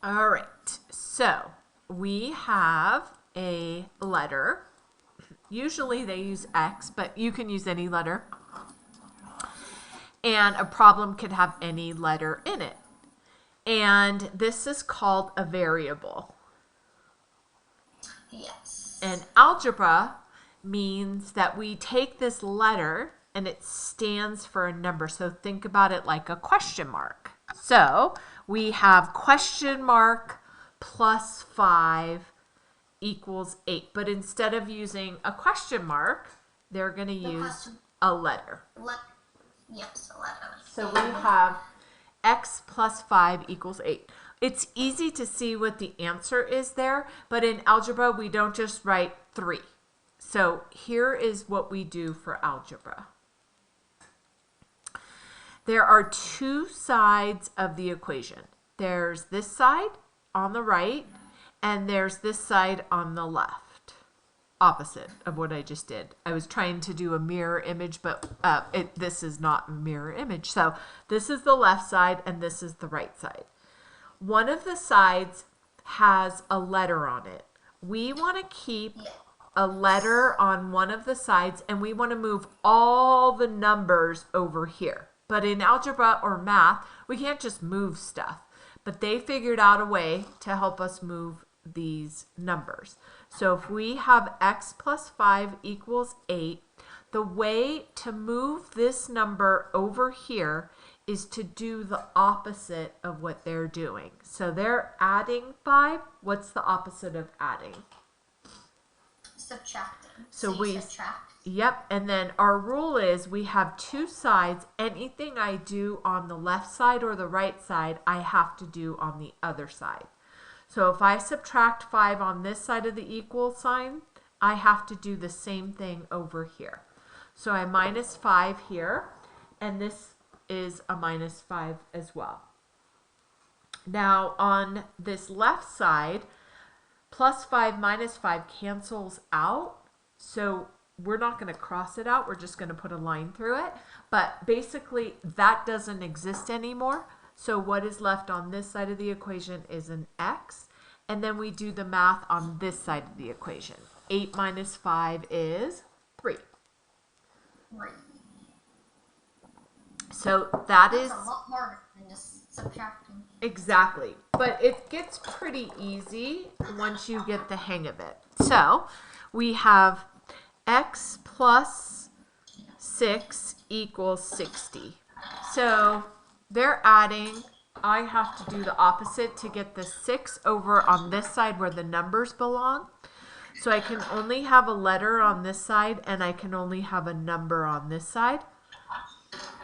All right, so we have a letter. Usually they use X, but you can use any letter. And a problem could have any letter in it. And this is called a variable. Yes. And algebra means that we take this letter and it stands for a number. So think about it like a question mark. So we have question mark plus 5 equals 8. But instead of using a question mark, they're going to use a letter. Yes, a letter. So we have x plus 5 equals 8. It's easy to see what the answer is there, but in algebra, we don't just write 3. So here is what we do for algebra. There are two sides of the equation. There's this side on the right, and there's this side on the left. Opposite of what I just did. I was trying to do a mirror image, but this is not a mirror image. So this is the left side, and this is the right side. One of the sides has a letter on it. We want to keep a letter on one of the sides, and we want to move all the numbers over here. But in algebra or math, we can't just move stuff. But they figured out a way to help us move these numbers. So if we have x plus 5 equals 8, the way to move this number over here is to do the opposite of what they're doing. So they're adding 5. What's the opposite of adding? Subtracting. So we subtract. Yep, and then our rule is we have two sides. Anything I do on the left side or the right side, I have to do on the other side. So if I subtract 5 on this side of the equal sign, I have to do the same thing over here. So I minus 5 here, and this is a minus 5 as well. Now on this left side, plus 5 minus 5 cancels out. So we're not going to cross it out. We're just going to put a line through it. But basically, that doesn't exist anymore. So what is left on this side of the equation is an x. And then we do the math on this side of the equation. 8 minus 5 is 3. Right. So That's a lot harder than just subtracting. Exactly. But it gets pretty easy once you get the hang of it. So we have x plus 6 equals 60. So they're adding. I have to do the opposite to get the 6 over on this side where the numbers belong. So I can only have a letter on this side, and I can only have a number on this side.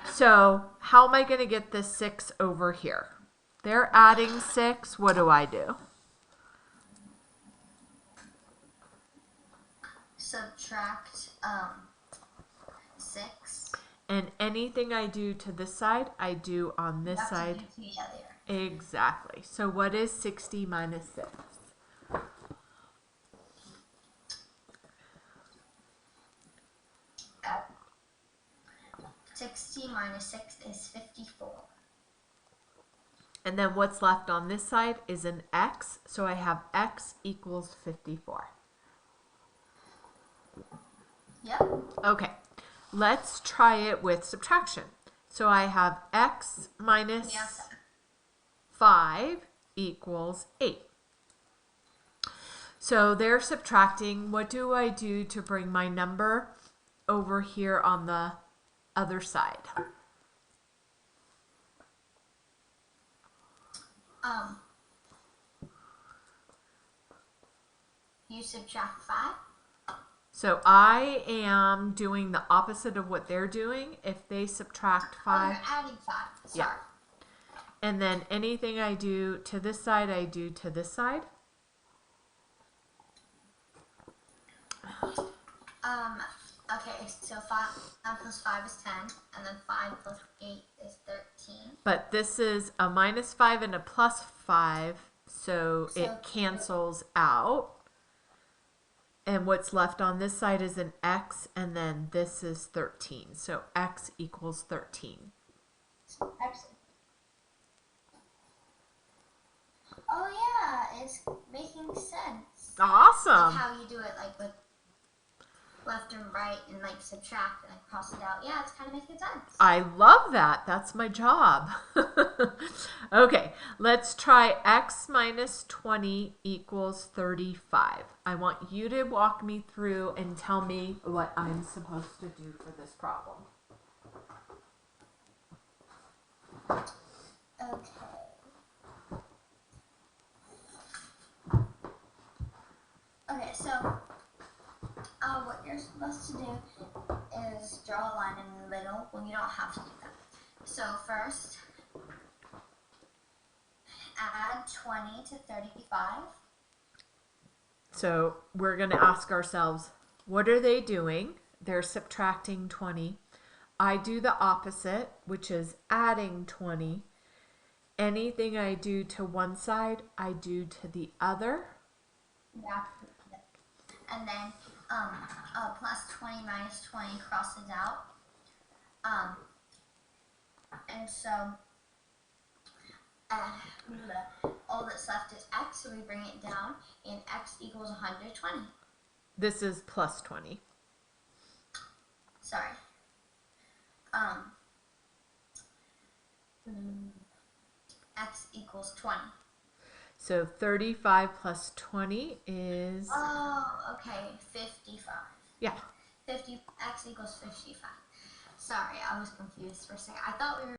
So how am I going to get this 6 over here? They're adding 6. What do I do? Subtract 6. And anything I do to this side, I do on this side. To the other. Exactly. So what is 60 minus 6? 60 minus 6 is 54. And then what's left on this side is an x. So I have x equals 54. Yep. Okay. Let's try it with subtraction. So I have x minus 5 equals 8. So they're subtracting. What do I do to bring my number over here on the other side? You subtract 5. So I am doing the opposite of what they're doing. If they subtract 5. You're adding 5. Sorry. Yeah. And then anything I do to this side, I do to this side. Okay, so 5 plus 5 is 10, and then 5 plus 8 is 13. But this is a minus 5 and a plus 5, so it cancels out. And what's left on this side is an x, and then this is 13. So x equals 13. Excellent. Oh it's making sense. Awesome. Like how you do it, like with left and right, and like subtract and like cross it out. Yeah, it's kind of making sense. I love that. That's my job. Okay, let's try x minus 20 equals 35. I want you to walk me through and tell me what I'm supposed to do for this problem. Okay, so what you're supposed to do is draw a line in the middle. Well, you don't have to do that. So first, add 20 to 35. So we're going to ask ourselves, what are they doing? They're subtracting 20. I do the opposite, which is adding 20. Anything I do to one side, I do to the other. Yeah. And then plus 20 minus 20 crosses out. And so all that's left is x, so we bring it down, and x equals 120. This is plus 20. Sorry. X equals 20. So 35 plus 20 is... Oh, okay, 55. Yeah. X equals 55. Sorry, I was confused for a second. I thought we were